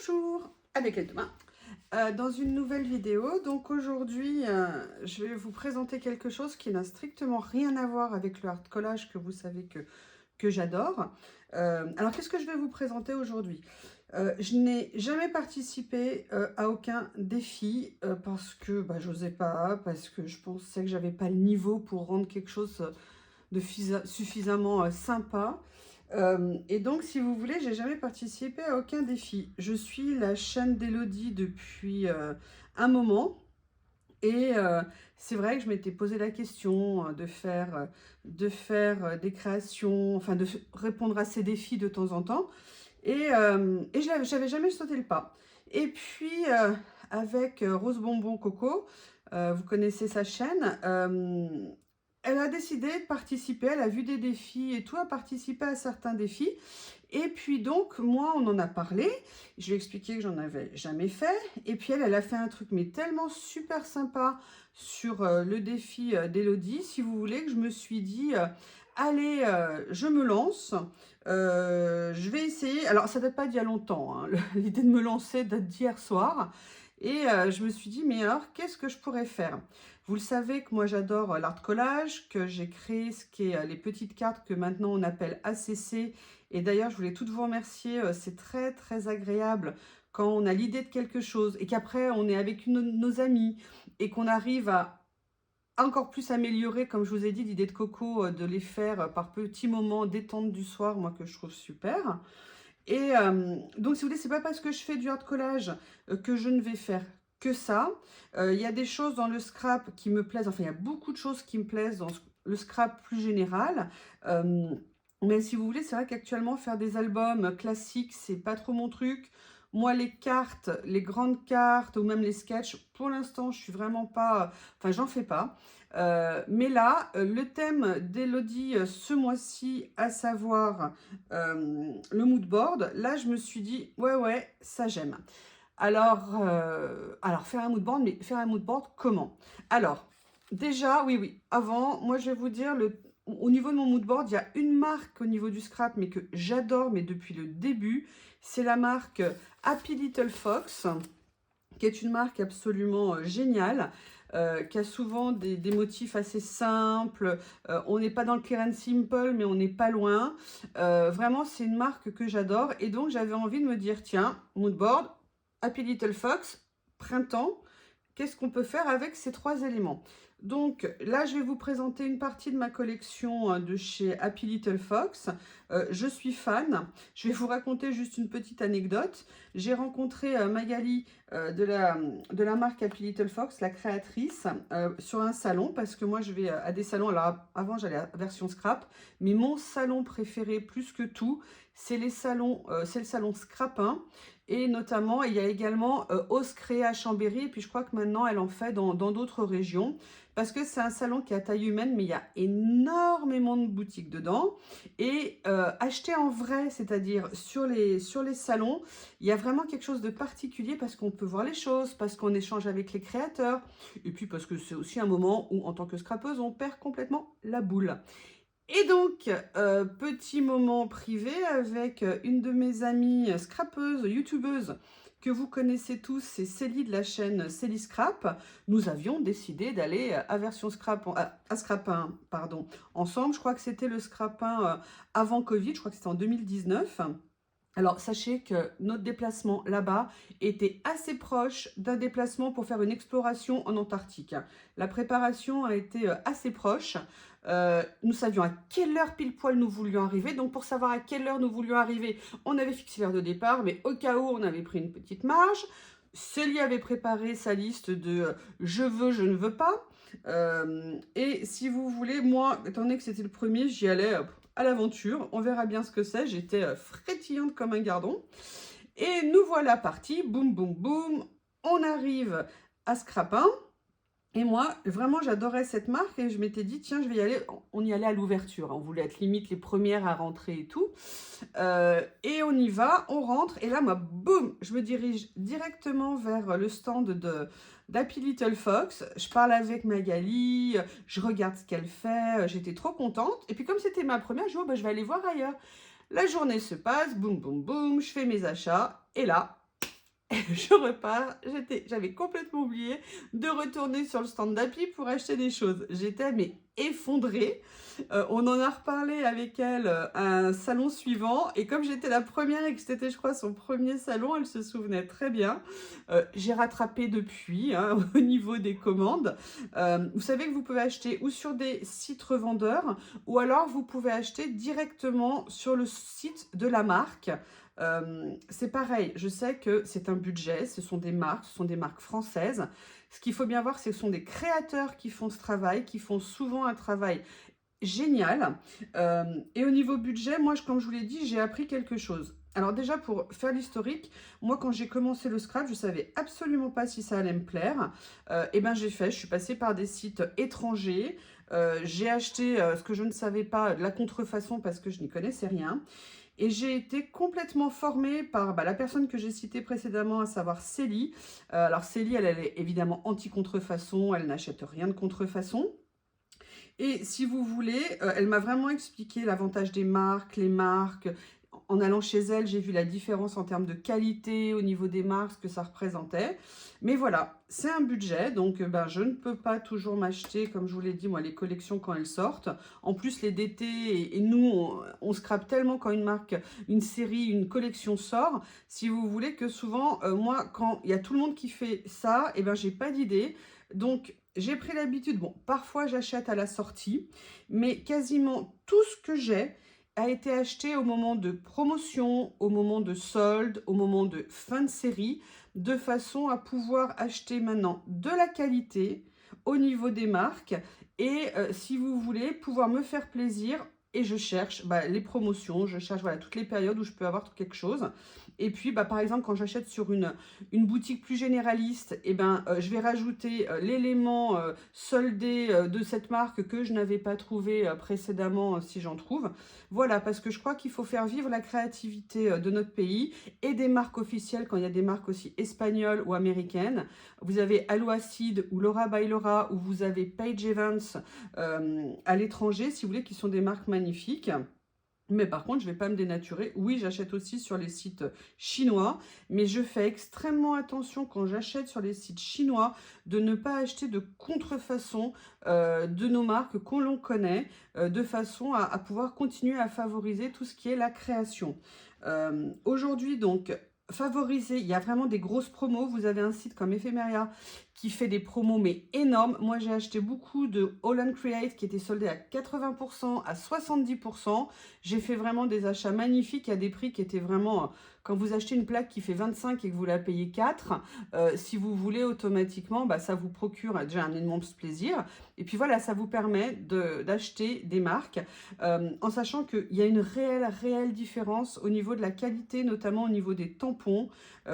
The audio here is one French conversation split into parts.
Bonjour, avec elle demain. Dans une nouvelle vidéo, donc aujourd'hui, je vais vous présenter quelque chose qui n'a strictement rien à voir avec le art collage que vous savez que j'adore. Alors, qu'est-ce que je vais vous présenter aujourd'hui? Je n'ai jamais participé à aucun défi parce que j'osais pas, parce que je pensais que j'avais pas le niveau pour rendre quelque chose de suffisamment sympa. Et donc, si vous voulez, j'ai jamais participé à aucun défi. Je suis la chaîne d'Elodie depuis un moment. Et c'est vrai que je m'étais posé la question de faire des créations, enfin répondre à ces défis de temps en temps. Et j'avais jamais sauté le pas. Et puis, avec Rose Bonbon Coco, vous connaissez sa chaîne, elle a décidé de participer, elle a vu des défis et tout, a participé à certains défis. Et puis donc, moi, on en a parlé, je lui ai expliqué que j'en avais jamais fait. Et puis elle a fait un truc, mais tellement super sympa sur le défi d'Elodie, si vous voulez, que je me suis dit, allez, je me lance. Je vais essayer. Alors, ça date pas d'il y a longtemps, hein. L'idée de me lancer date d'hier soir. Et je me suis dit, mais alors, qu'est-ce que je pourrais faire? Vous le savez que moi, j'adore l'art collage, que j'ai créé ce qui est les petites cartes que maintenant on appelle ACC. Et d'ailleurs, je voulais toutes vous remercier. C'est très, très agréable quand on a l'idée de quelque chose et qu'après, on est avec une de nos amies et qu'on arrive à encore plus améliorer, comme je vous ai dit, l'idée de Coco, de les faire par petits moments détente du soir, moi, que je trouve super. Et donc, si vous voulez, c'est pas parce que je fais du art collage que je ne vais faire que ça. Il y a des choses dans le scrap qui me plaisent, enfin, il y a beaucoup de choses qui me plaisent dans le scrap plus général. Mais si vous voulez, c'est vrai qu'actuellement, faire des albums classiques, c'est pas trop mon truc. Moi, les cartes, les grandes cartes ou même les sketchs, pour l'instant, je suis vraiment pas... Enfin, j'en fais pas. Mais là, le thème d'Elodie ce mois-ci, à savoir le mood board, là, je me suis dit, ouais, ça j'aime. Alors, faire un mood board, mais faire un mood board comment? Alors, déjà, oui, avant, moi, je vais vous dire, au niveau de mon mood board, il y a une marque au niveau du scrap, mais que j'adore, mais depuis le début, c'est la marque Happy Little Fox, qui est une marque absolument géniale, qui a souvent des motifs assez simples. On n'est pas dans le clear and simple, mais on n'est pas loin. Vraiment, c'est une marque que j'adore. Et donc, j'avais envie de me dire, tiens, mood board, Happy Little Fox, printemps, qu'est-ce qu'on peut faire avec ces trois éléments? Donc là, je vais vous présenter une partie de ma collection de chez Happy Little Fox. Je suis fan. Je vais vous raconter juste une petite anecdote. J'ai rencontré Magali de la marque Happy Little Fox, la créatrice, sur un salon, parce que moi, je vais à des salons. Alors avant, j'allais à la version scrap, mais mon salon préféré plus que tout, c'est le salon Scrapin. Et notamment, il y a également Oscrea à Chambéry. Et puis, je crois que maintenant, elle en fait dans d'autres régions. Parce que c'est un salon qui est à taille humaine, mais il y a énormément de boutiques dedans. Et acheter en vrai, c'est-à-dire sur les salons, il y a vraiment quelque chose de particulier parce qu'on peut voir les choses, parce qu'on échange avec les créateurs. Et puis, parce que c'est aussi un moment où, en tant que scrapeuse, on perd complètement la boule. Et donc, petit moment privé avec une de mes amies scrapeuses, youtubeuses, que vous connaissez tous, c'est Célie de la chaîne Célie Scrap. Nous avions décidé d'aller à version scrap, à Scrapin, pardon, ensemble. Je crois que c'était le Scrapin avant Covid, je crois que c'était en 2019. Alors, sachez que notre déplacement là-bas était assez proche d'un déplacement pour faire une exploration en Antarctique. La préparation a été assez proche. Nous savions à quelle heure pile poil nous voulions arriver. Donc, pour savoir à quelle heure nous voulions arriver, on avait fixé l'heure de départ, mais au cas où, on avait pris une petite marge. Célie avait préparé sa liste de je veux, je ne veux pas. Et si vous voulez, moi, étant donné que c'était le premier, j'y allais à l'aventure. On verra bien ce que c'est. J'étais frétillante comme un gardon. Et nous voilà partis. Boum, boum, boum. On arrive à Scrapin. Et moi, vraiment, j'adorais cette marque et je m'étais dit, tiens, je vais y aller. On y allait à l'ouverture. On voulait être limite les premières à rentrer et tout. Et on y va, on rentre. Et là, moi, boum, je me dirige directement vers le stand d'Happy Little Fox. Je parle avec Magali, je regarde ce qu'elle fait. J'étais trop contente. Et puis, comme c'était ma première, je dis, oh, je vais aller voir ailleurs. La journée se passe, boum, boum, boum. Je fais mes achats. Et là, je repars. J'avais complètement oublié de retourner sur le stand d'Happy pour acheter des choses. J'étais mais effondrée. On en a reparlé avec elle à un salon suivant. Et comme j'étais la première et que c'était, je crois, son premier salon, elle se souvenait très bien. J'ai rattrapé depuis hein, au niveau des commandes. Vous savez que vous pouvez acheter ou sur des sites revendeurs ou alors vous pouvez acheter directement sur le site de la marque. C'est pareil, je sais que c'est un budget, ce sont des marques françaises. Ce qu'il faut bien voir, c'est que ce sont des créateurs qui font ce travail, qui font souvent un travail génial. Et au niveau budget, moi, comme je vous l'ai dit, j'ai appris quelque chose. Alors déjà, pour faire l'historique, moi, quand j'ai commencé le scrap, je savais absolument pas si ça allait me plaire. Et ben, je suis passée par des sites étrangers. J'ai acheté ce que je ne savais pas, de la contrefaçon, parce que je n'y connaissais rien. Et j'ai été complètement formée par la personne que j'ai citée précédemment, à savoir Célie. Alors Célie, elle est évidemment anti-contrefaçon, elle n'achète rien de contrefaçon. Et si vous voulez, elle m'a vraiment expliqué l'avantage des marques, les marques. En allant chez elle, j'ai vu la différence en termes de qualité au niveau des marques, ce que ça représentait. Mais voilà, c'est un budget, donc je ne peux pas toujours m'acheter, comme je vous l'ai dit, moi, les collections quand elles sortent. En plus, les DT, et nous, on scrape tellement quand une marque, une série, une collection sort, si vous voulez, que souvent, moi, quand il y a tout le monde qui fait ça, j'ai pas d'idée. Donc, j'ai pris l'habitude, bon, parfois j'achète à la sortie, mais quasiment tout ce que j'ai a été acheté au moment de promotion, au moment de solde, au moment de fin de série, de façon à pouvoir acheter maintenant de la qualité au niveau des marques et si vous voulez pouvoir me faire plaisir. Et je cherche les promotions, je cherche voilà, toutes les périodes où je peux avoir quelque chose. Et puis, par exemple, quand j'achète sur une boutique plus généraliste, je vais rajouter l'élément soldé de cette marque que je n'avais pas trouvé précédemment si j'en trouve. Voilà, parce que je crois qu'il faut faire vivre la créativité de notre pays et des marques officielles quand il y a des marques aussi espagnoles ou américaines. Vous avez Alouacide ou Laura by Laura ou vous avez Paige Evans à l'étranger, si vous voulez, qui sont des marques magnifiques. Mais par contre, je ne vais pas me dénaturer. Oui, j'achète aussi sur les sites chinois, mais je fais extrêmement attention quand j'achète sur les sites chinois de ne pas acheter de contrefaçon de nos marques qu'on connaît, de façon à pouvoir continuer à favoriser tout ce qui est la création. Aujourd'hui, donc, favoriser, il y a vraiment des grosses promos. Vous avez un site comme Ephemeria qui fait des promos mais énormes. Moi, j'ai acheté beaucoup de All & Create qui étaient soldés à 80%, à 70%. J'ai fait vraiment des achats magnifiques à des prix qui étaient vraiment... Quand vous achetez une plaque qui fait 25 et que vous la payez 4, si vous voulez automatiquement, ça vous procure déjà un immense plaisir. Et puis voilà, ça vous permet d'acheter des marques en sachant qu'il y a une réelle différence au niveau de la qualité, notamment au niveau des tampons.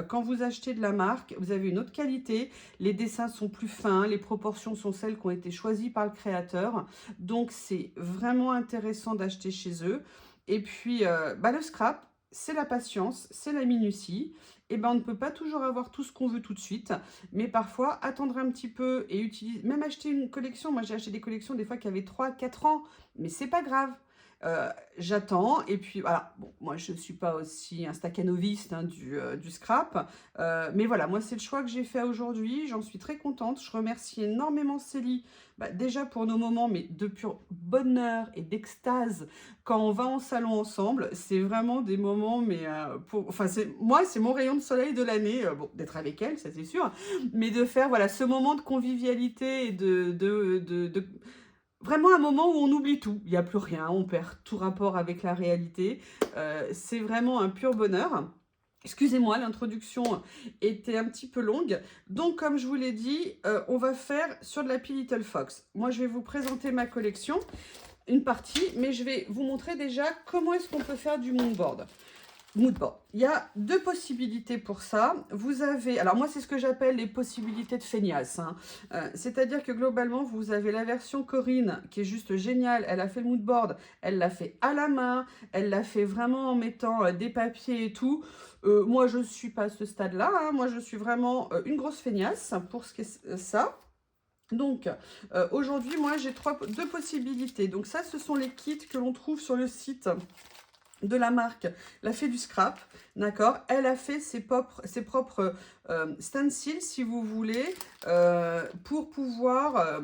Quand vous achetez de la marque, vous avez une autre qualité. Les dessins sont plus fins, les proportions sont celles qui ont été choisies par le créateur. Donc, c'est vraiment intéressant d'acheter chez eux. Et puis, le scrap, c'est la patience, c'est la minutie. Et on ne peut pas toujours avoir tout ce qu'on veut tout de suite, mais parfois attendre un petit peu et utiliser, même acheter une collection. Moi, j'ai acheté des collections des fois qui avaient 3-4 ans, mais c'est pas grave. J'attends et puis voilà, bon, moi je ne suis pas aussi un stakhanoviste du scrap, mais voilà, moi c'est le choix que j'ai fait aujourd'hui, j'en suis très contente, je remercie énormément Célie, déjà pour nos moments, mais de pur bonheur et d'extase quand on va en salon ensemble, c'est vraiment des moments, mais moi c'est mon rayon de soleil de l'année, bon, d'être avec elle, ça c'est sûr, mais de faire voilà, ce moment de convivialité et vraiment un moment où on oublie tout, il n'y a plus rien, on perd tout rapport avec la réalité. C'est vraiment un pur bonheur. Excusez-moi, l'introduction était un petit peu longue. Donc, comme je vous l'ai dit, on va faire sur de la P Little Fox. Moi, je vais vous présenter ma collection, une partie, mais je vais vous montrer déjà comment est-ce qu'on peut faire du moodboard. Il y a deux possibilités pour ça. Vous avez, alors moi c'est ce que j'appelle les possibilités de feignasse. C'est-à-dire que globalement vous avez la version Corinne qui est juste géniale. Elle a fait le moodboard, elle l'a fait à la main, elle l'a fait vraiment en mettant des papiers et tout. Moi je ne suis pas à ce stade-là. Moi je suis vraiment une grosse feignasse pour ce qui est ça. Donc, aujourd'hui, moi, j'ai deux possibilités. Donc ça, ce sont les kits que l'on trouve sur le site de la marque La Fée du Scrap, d'accord. Elle a fait ses propres stencils, si vous voulez, pour pouvoir,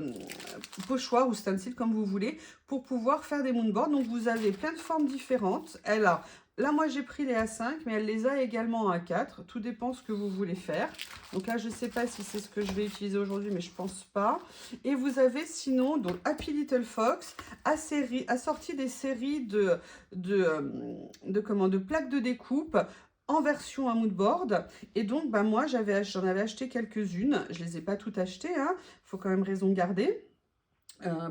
pochoir ou stencil comme vous voulez, pour pouvoir faire des moonboards. Donc vous avez plein de formes différentes. Elle a, là moi j'ai pris les A5, mais elle les a également à A4, tout dépend ce que vous voulez faire. Donc là je ne sais pas si c'est ce que je vais utiliser aujourd'hui, mais je pense pas. Et vous avez sinon, donc Happy Little Fox a sorti des séries de plaques de découpe en version à moodboard. Et donc bah, moi j'en avais acheté quelques-unes, je les ai pas toutes achetées, hein. Faut quand même raison garder.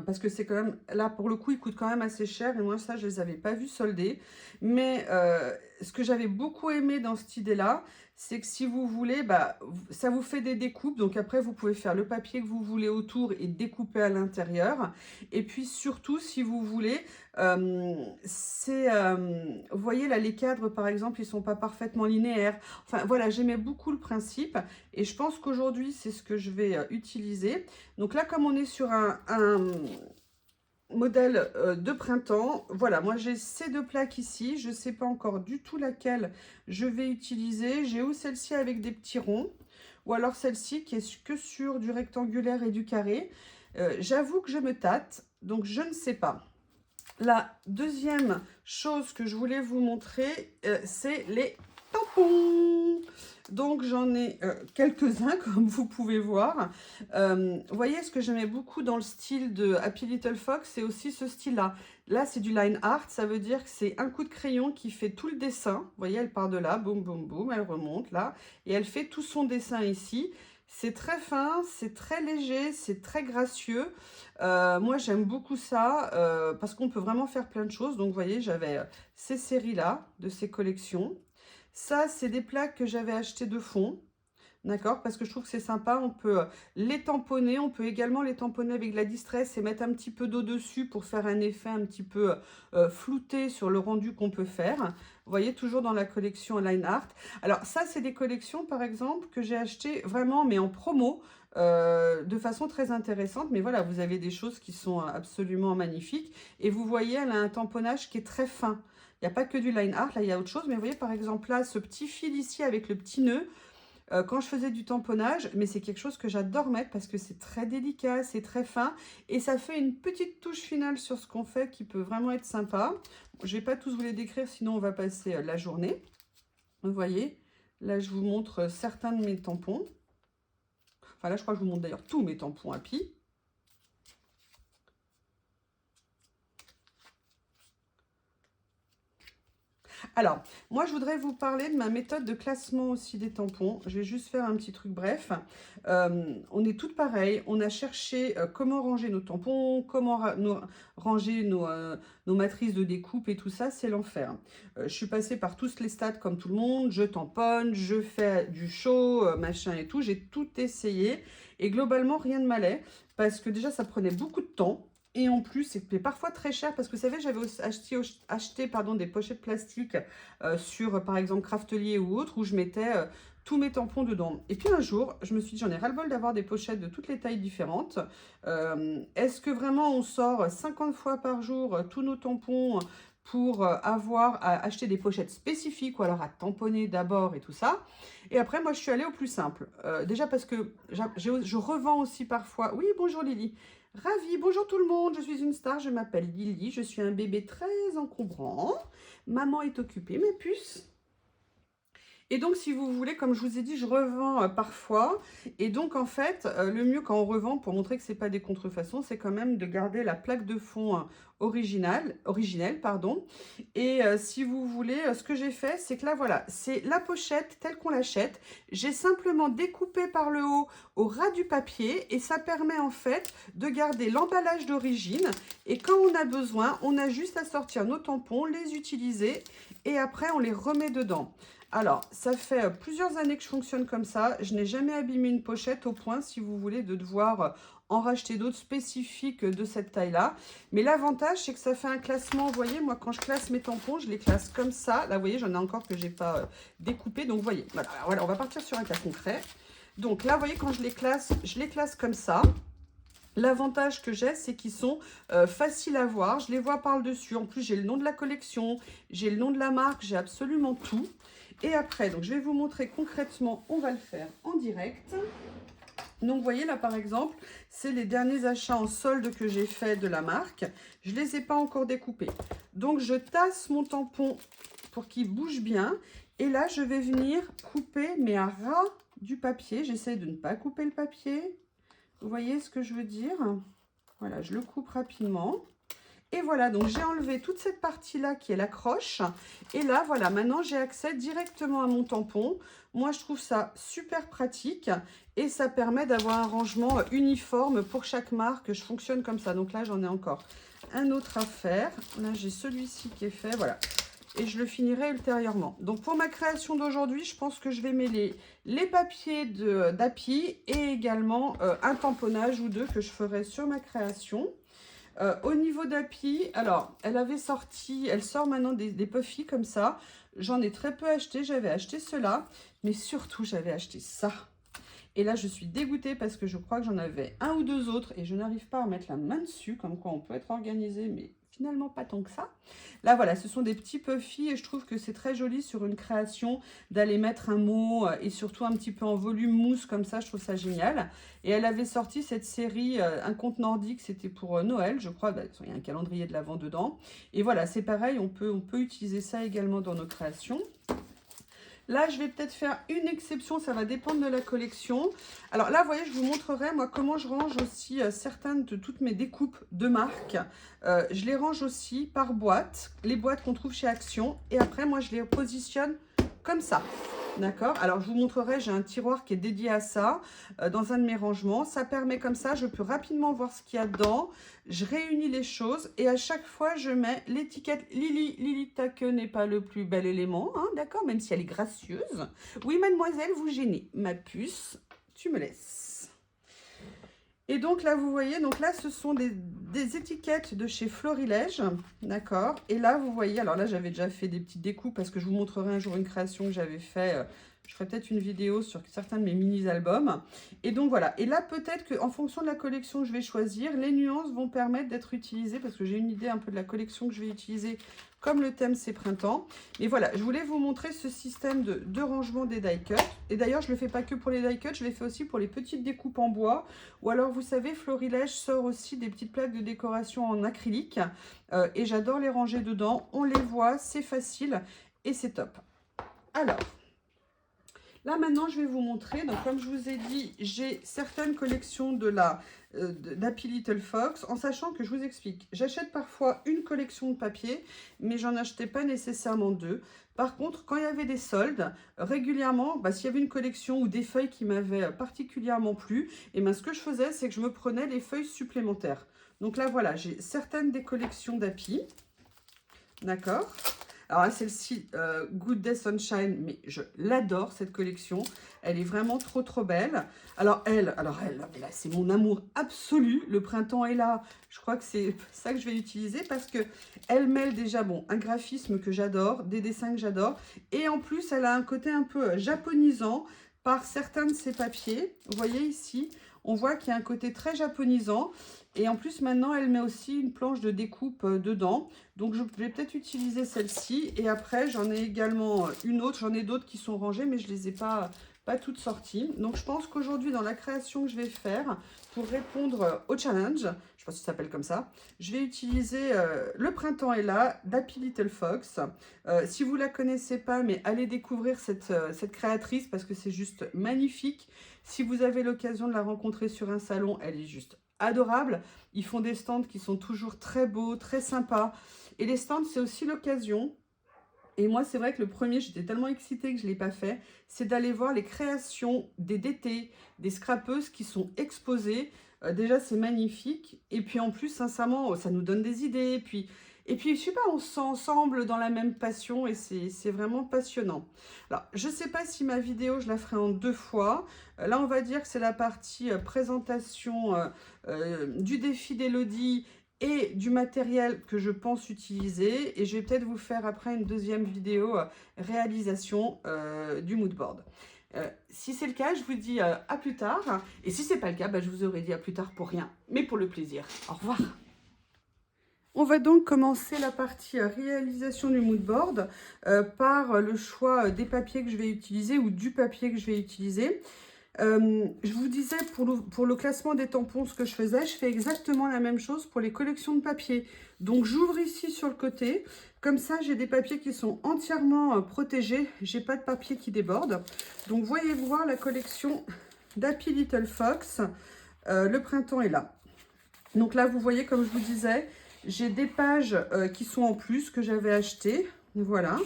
Parce que c'est quand même, là pour le coup, ils coûtent quand même assez cher et moi ça je les avais pas vus soldés. Mais ce que j'avais beaucoup aimé dans cette idée-là, c'est que si vous voulez, bah, ça vous fait des découpes. Donc après, vous pouvez faire le papier que vous voulez autour et découper à l'intérieur. Et puis surtout, si vous voulez, vous voyez là, les cadres par exemple, ils sont pas parfaitement linéaires. Enfin voilà, j'aimais beaucoup le principe et je pense qu'aujourd'hui, c'est ce que je vais utiliser. Donc là, comme on est sur un modèle de printemps, voilà, moi j'ai ces deux plaques ici, je ne sais pas encore du tout laquelle je vais utiliser. J'ai ou celle-ci avec des petits ronds, ou alors celle-ci qui est que sur du rectangulaire et du carré. J'avoue que je me tâte, donc je ne sais pas. La deuxième chose que je voulais vous montrer, c'est les tampons. Donc j'en ai quelques-uns comme vous pouvez voir. Vous voyez, ce que j'aimais beaucoup dans le style de Happy Little Fox, c'est aussi ce style-là. Là, c'est du line art, ça veut dire que c'est un coup de crayon qui fait tout le dessin. Vous voyez, elle part de là, boum, boum, boum, elle remonte là, et elle fait tout son dessin ici. C'est très fin, c'est très léger, c'est très gracieux. Moi, j'aime beaucoup ça parce qu'on peut vraiment faire plein de choses. Donc, vous voyez, j'avais ces séries-là de ces collections. Ça, c'est des plaques que j'avais achetées de fond. D'accord, parce que je trouve que c'est sympa, on peut les tamponner, on peut également les tamponner avec de la distress et mettre un petit peu d'eau dessus pour faire un effet un petit peu flouté sur le rendu qu'on peut faire. Vous voyez, toujours dans la collection Line Art. Alors ça, c'est des collections par exemple que j'ai achetées vraiment, mais en promo, de façon très intéressante. Mais voilà, vous avez des choses qui sont absolument magnifiques. Et vous voyez, elle a un tamponnage qui est très fin. Il n'y a pas que du line art, là il y a autre chose. Mais vous voyez par exemple là, ce petit fil ici avec le petit nœud, quand je faisais du tamponnage, mais c'est quelque chose que j'adore mettre parce que c'est très délicat, c'est très fin et ça fait une petite touche finale sur ce qu'on fait qui peut vraiment être sympa. Je ne vais pas tous vous les décrire, sinon on va passer la journée. Vous voyez, là je vous montre certains de mes tampons. Enfin là je crois que je vous montre d'ailleurs tous mes tampons Happy. Alors, moi, je voudrais vous parler de ma méthode de classement aussi des tampons. Je vais juste faire un petit truc bref. On est toutes pareilles. On a cherché comment ranger nos tampons, comment ranger nos matrices de découpe et tout ça, c'est l'enfer. Je suis passée par tous les stades comme tout le monde. Je tamponne, je fais du chaud, machin et tout. J'ai tout essayé et globalement, rien ne m'allait parce que déjà, ça prenait beaucoup de temps. Et en plus, c'était parfois très cher parce que vous savez, j'avais acheté des pochettes plastiques sur, par exemple, Craftelier ou autre, où je mettais tous mes tampons dedans. Et puis un jour, je me suis dit, j'en ai ras-le-bol d'avoir des pochettes de toutes les tailles différentes. Est-ce que vraiment on sort 50 fois par jour tous nos tampons pour avoir à acheter des pochettes spécifiques ou alors à tamponner d'abord et tout ça? Et après, moi, je suis allée au plus simple. Déjà parce que je revends aussi parfois... Oui, bonjour Lily. Ravie, bonjour tout le monde, je suis une star, je m'appelle Lily, je suis un bébé très encombrant. Maman est occupée, mes puces. Et donc, si vous voulez, comme je vous ai dit, je revends parfois. Et donc, en fait, le mieux quand on revend, pour montrer que ce n'est pas des contrefaçons, c'est quand même de garder la plaque de fond originelle. Et si vous voulez, ce que j'ai fait, c'est que là, voilà, c'est la pochette telle qu'on l'achète. J'ai simplement découpé par le haut au ras du papier. Et ça permet, en fait, de garder l'emballage d'origine. Et quand on a besoin, on a juste à sortir nos tampons, les utiliser. Et après, on les remet dedans. Alors, ça fait plusieurs années que je fonctionne comme ça. Je n'ai jamais abîmé une pochette au point, si vous voulez, de devoir en racheter d'autres spécifiques de cette taille-là. Mais l'avantage, c'est que ça fait un classement. Vous voyez, moi, quand je classe mes tampons, je les classe comme ça. Là, vous voyez, j'en ai encore que je n'ai pas découpé. Donc, vous voyez, voilà, on va partir sur un cas concret. Donc là, vous voyez, quand je les classe comme ça. L'avantage que j'ai, c'est qu'ils sont faciles à voir. Je les vois par le dessus. En plus, j'ai le nom de la collection, j'ai le nom de la marque, j'ai absolument tout. Et après, donc je vais vous montrer concrètement, on va le faire en direct. Donc, vous voyez là, par exemple, c'est les derniers achats en solde que j'ai fait de la marque. Je ne les ai pas encore découpés. Donc, je tasse mon tampon pour qu'il bouge bien. Et là, je vais venir couper, mais à ras du papier. J'essaie de ne pas couper le papier. Vous voyez ce que je veux dire? Voilà, je le coupe rapidement. Et voilà, donc j'ai enlevé toute cette partie-là qui est l'accroche. Et là, voilà, maintenant j'ai accès directement à mon tampon. Moi, je trouve ça super pratique et ça permet d'avoir un rangement uniforme pour chaque marque. Je fonctionne comme ça. Donc là, j'en ai encore un autre à faire. Là, j'ai celui-ci qui est fait, voilà. Et je le finirai ultérieurement. Donc pour ma création d'aujourd'hui, je pense que je vais mêler les papiers d'Happy et également un tamponnage ou deux que je ferai sur ma création. Au niveau d'Happy, alors, elle sort maintenant des puffy comme ça. J'en ai très peu acheté, j'avais acheté cela, mais surtout, j'avais acheté ça. Et là, je suis dégoûtée parce que je crois que j'en avais un ou deux autres et je n'arrive pas à mettre la main dessus, comme quoi on peut être organisé, mais finalement pas tant que ça. Là, voilà, ce sont des petits puffy et je trouve que c'est très joli sur une création d'aller mettre un mot et surtout un petit peu en volume mousse comme ça, je trouve ça génial. Et elle avait sorti cette série, un conte nordique, c'était pour Noël, je crois, bah, il y a un calendrier de l'Avent dedans. Et voilà, c'est pareil, on peut utiliser ça également dans nos créations. Là, je vais peut-être faire une exception, ça va dépendre de la collection. Alors là, vous voyez, je vous montrerai, moi, comment je range aussi certaines de toutes mes découpes de marque. Je les range aussi par boîte, les boîtes qu'on trouve chez Action. Et après, moi, je les positionne comme ça. D'accord? Alors, je vous montrerai, j'ai un tiroir qui est dédié à ça dans un de mes rangements. Ça permet comme ça, je peux rapidement voir ce qu'il y a dedans. Je réunis les choses et à chaque fois, je mets l'étiquette Lily. Lily ta queue n'est pas le plus bel élément, hein, d'accord? Même si elle est gracieuse. Oui, mademoiselle, vous gênez. Ma puce, tu me laisses. Et donc là, vous voyez, donc là, ce sont des étiquettes de chez Florilège, d'accord? Et là, vous voyez, alors là, j'avais déjà fait des petites découpes parce que je vous montrerai un jour une création que j'avais fait. Je ferai peut-être une vidéo sur certains de mes mini-albums. Et donc voilà. Et là, peut-être qu'en fonction de la collection que je vais choisir, les nuances vont permettre d'être utilisées parce que j'ai une idée un peu de la collection que je vais utiliser comme le thème c'est printemps. Et voilà, je voulais vous montrer ce système de rangement des die cuts. Et d'ailleurs, je ne le fais pas que pour les die cuts, je l'ai fait aussi pour les petites découpes en bois. Ou alors, vous savez, Florilège sort aussi des petites plaques de décoration en acrylique. Et j'adore les ranger dedans. On les voit, c'est facile et c'est top. Alors, là, maintenant, je vais vous montrer. Donc, comme je vous ai dit, j'ai certaines collections d'Happy Little Fox, en sachant que je vous explique. J'achète parfois une collection de papier, mais j'en achetais pas nécessairement deux. Par contre, quand il y avait des soldes, régulièrement, s'il y avait une collection ou des feuilles qui m'avaient particulièrement plu, et ce que je faisais, c'est que je me prenais les feuilles supplémentaires. Donc là, voilà, j'ai certaines des collections d'Happy. D'accord? Alors là, celle-ci, Good Day Sunshine, mais je l'adore, cette collection. Elle est vraiment trop, trop belle. Alors elle, là, c'est mon amour absolu. Le printemps est là. Je crois que c'est ça que je vais utiliser parce que elle mêle déjà, bon, un graphisme que j'adore, des dessins que j'adore. Et en plus, elle a un côté un peu japonisant par certains de ses papiers. Vous voyez ici, on voit qu'il y a un côté très japonisant. Et en plus, maintenant, elle met aussi une planche de découpe dedans. Donc, je vais peut-être utiliser celle-ci. Et après, j'en ai également une autre. J'en ai d'autres qui sont rangées, mais je ne les ai pas toutes sorties. Donc, je pense qu'aujourd'hui, dans la création que je vais faire, pour répondre au challenge, je ne sais pas si ça s'appelle comme ça, je vais utiliser Le printemps est là, d'Happy Little Fox. Si vous ne la connaissez pas, mais allez découvrir cette créatrice parce que c'est juste magnifique. Si vous avez l'occasion de la rencontrer sur un salon, elle est juste adorable. Ils font des stands qui sont toujours très beaux, très sympas. Et les stands, c'est aussi l'occasion. Et moi, c'est vrai que le premier, j'étais tellement excitée que je ne l'ai pas fait. C'est d'aller voir les créations des DT, des scrapeuses qui sont exposées. Déjà, c'est magnifique. Et puis, en plus, sincèrement, ça nous donne des idées. Et puis, je sais pas, on se sent ensemble dans la même passion et c'est vraiment passionnant. Alors, je ne sais pas si ma vidéo, je la ferai en 2 fois. Là, on va dire que c'est la partie présentation du défi d'Elodie et du matériel que je pense utiliser. Et je vais peut-être vous faire après une deuxième vidéo réalisation du mood board. Si c'est le cas, je vous dis à plus tard. Et si c'est pas le cas, bah, je vous aurais dit à plus tard pour rien, mais pour le plaisir. Au revoir. On va donc commencer la partie réalisation du mood board par le choix des papiers que je vais utiliser ou du papier que je vais utiliser. Je vous disais pour le classement des tampons ce que je fais exactement la même chose pour les collections de papier. Donc j'ouvre ici sur le côté, comme ça j'ai des papiers qui sont entièrement protégés, j'ai pas de papier qui déborde. Donc voyez voir la collection d'Happy Little Fox, le printemps est là. Donc là vous voyez comme je vous disais, j'ai des pages qui sont en plus que j'avais achetées, voilà,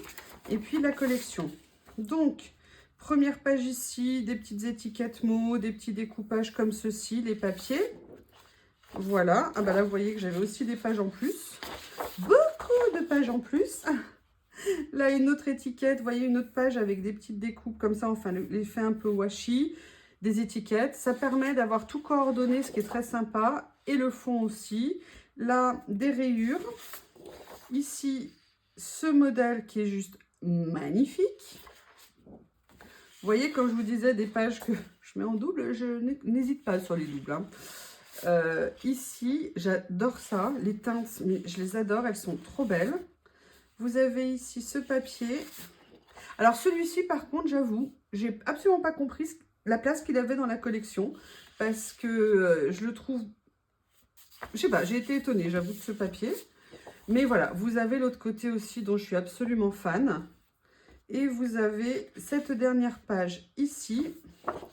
et puis la collection. Donc première page ici, des petites étiquettes mots, des petits découpages comme ceci, les papiers. Voilà. Ah bah là, vous voyez que j'avais aussi des pages en plus. Beaucoup de pages en plus. Là, une autre étiquette. Vous voyez, une autre page avec des petites découpes comme ça. Enfin, l'effet un peu washi. Des étiquettes. Ça permet d'avoir tout coordonné, ce qui est très sympa. Et le fond aussi. Là, des rayures. Ici, ce modèle qui est juste magnifique. Vous voyez, comme je vous disais, des pages que je mets en double, je n'hésite pas sur les doubles. Hein. Ici, j'adore ça, les teintes, mais je les adore, elles sont trop belles. Vous avez ici ce papier. Alors celui-ci, par contre, j'avoue, j'ai absolument pas compris la place qu'il avait dans la collection, parce que je le trouve, je sais pas, j'ai été étonnée, j'avoue, de ce papier. Mais voilà, vous avez l'autre côté aussi, dont je suis absolument fan. Et vous avez cette dernière page ici,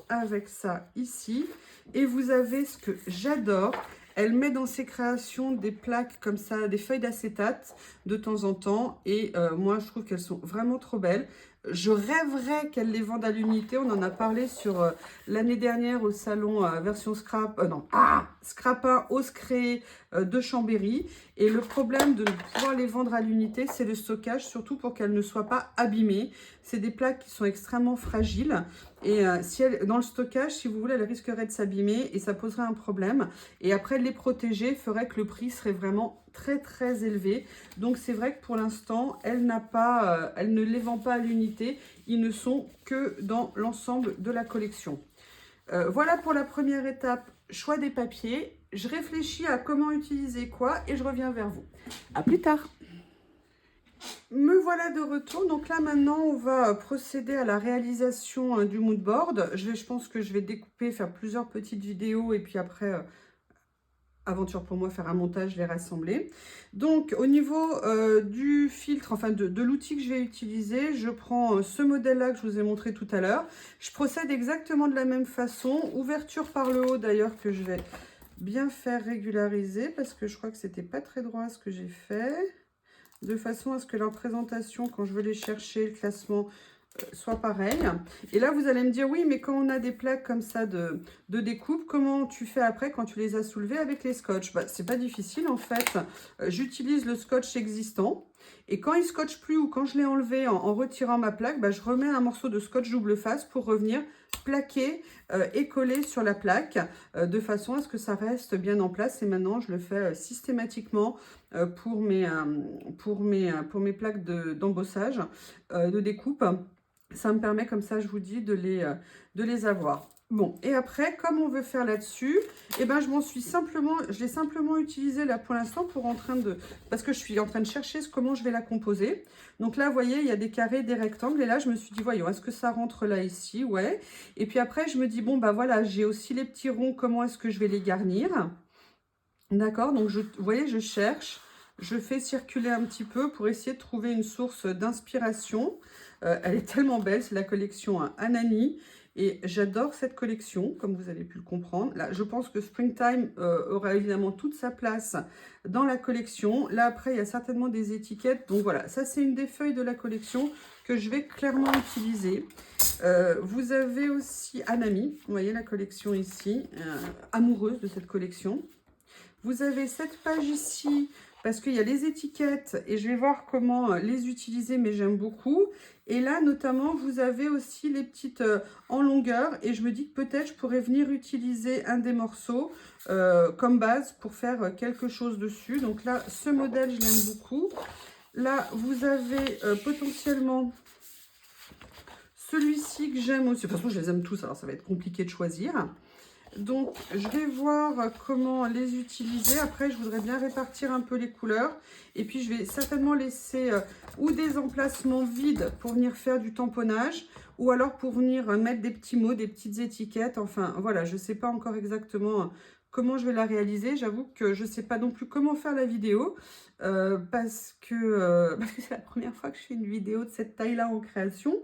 avec ça ici. Et vous avez ce que j'adore. Elle met dans ses créations des plaques comme ça, des feuilles d'acétate de temps en temps. Et moi, je trouve qu'elles sont vraiment trop belles. Je rêverais qu'elle les vende à l'unité. On en a parlé sur l'année dernière au salon version scrap, scrapin ose créer de Chambéry. Et le problème de ne pouvoir les vendre à l'unité, c'est le stockage, surtout pour qu'elles ne soient pas abîmées. C'est des plaques qui sont extrêmement fragiles. Et dans le stockage, si vous voulez, elles risqueraient de s'abîmer et ça poserait un problème. Et après, les protéger ferait que le prix serait vraiment très très élevé. Donc c'est vrai que pour l'instant, elle ne les vend pas à l'unité. Ils ne sont que dans l'ensemble de la collection. Voilà pour la première étape, choix des papiers. Je réfléchis à comment utiliser quoi et je reviens vers vous. À plus tard. Me voilà de retour. Donc là maintenant on va procéder à la réalisation du mood board. Je pense que je vais découper, faire plusieurs petites vidéos et puis après, aventure pour moi, faire un montage, les rassembler. Donc au niveau du filtre, enfin de l'outil que je vais utiliser, je prends ce modèle là que je vous ai montré tout à l'heure. Je procède exactement de la même façon. Ouverture par le haut d'ailleurs que je vais bien faire régulariser parce que je crois que c'était pas très droit ce que j'ai fait. De façon à ce que leur présentation, quand je veux les chercher, le classement soit pareil. Et là, vous allez me dire, oui, mais quand on a des plaques comme ça de découpe, comment tu fais après quand tu les as soulevées avec les scotch? Bah, c'est pas difficile en fait. J'utilise le scotch existant. Et quand il scotche plus ou quand je l'ai enlevé en retirant ma plaque, bah, je remets un morceau de scotch double face pour revenir plaquer et coller sur la plaque de façon à ce que ça reste bien en place. Et maintenant, je le fais systématiquement pour mes plaques d'embossage, de découpe. Ça me permet, comme ça, je vous dis, de les avoir. Bon, et après, comme on veut faire là-dessus, eh ben, je l'ai simplement utilisé là pour l'instant parce que je suis en train de chercher comment je vais la composer. Donc là, vous voyez, il y a des carrés, des rectangles. Et là, je me suis dit, voyons, est-ce que ça rentre là, ici? Ouais. Et puis après, je me dis, bon, bah voilà, j'ai aussi les petits ronds, comment est-ce que je vais les garnir? D'accord, donc vous voyez, je cherche. Je fais circuler un petit peu pour essayer de trouver une source d'inspiration. Elle est tellement belle, c'est la collection Anani. Et j'adore cette collection, comme vous avez pu le comprendre. Là, je pense que Springtime aura évidemment toute sa place dans la collection. Là, après, il y a certainement des étiquettes. Donc voilà, ça, c'est une des feuilles de la collection que je vais clairement utiliser. Vous avez aussi Anami, vous voyez la collection ici, amoureuse de cette collection. Vous avez cette page ici, parce qu'il y a les étiquettes et je vais voir comment les utiliser, mais j'aime beaucoup. Et là, notamment, vous avez aussi les petites en longueur et je me dis que peut-être je pourrais venir utiliser un des morceaux comme base pour faire quelque chose dessus. Donc là, ce modèle, je l'aime beaucoup. Là, vous avez potentiellement celui-ci que j'aime aussi. De toute façon, je les aime tous, alors ça va être compliqué de choisir. Donc, je vais voir comment les utiliser. Après, je voudrais bien répartir un peu les couleurs. Et puis, je vais certainement laisser ou des emplacements vides pour venir faire du tamponnage, ou alors pour venir mettre des petits mots, des petites étiquettes. Enfin, voilà, je ne sais pas encore exactement comment je vais la réaliser. J'avoue que je ne sais pas non plus comment faire la vidéo parce que c'est la première fois que je fais une vidéo de cette taille-là en création.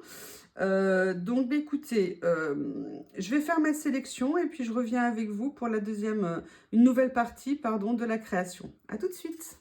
Donc, bah, écoutez, je vais faire ma sélection et puis je reviens avec vous pour la une nouvelle partie, pardon, de la création. À tout de suite.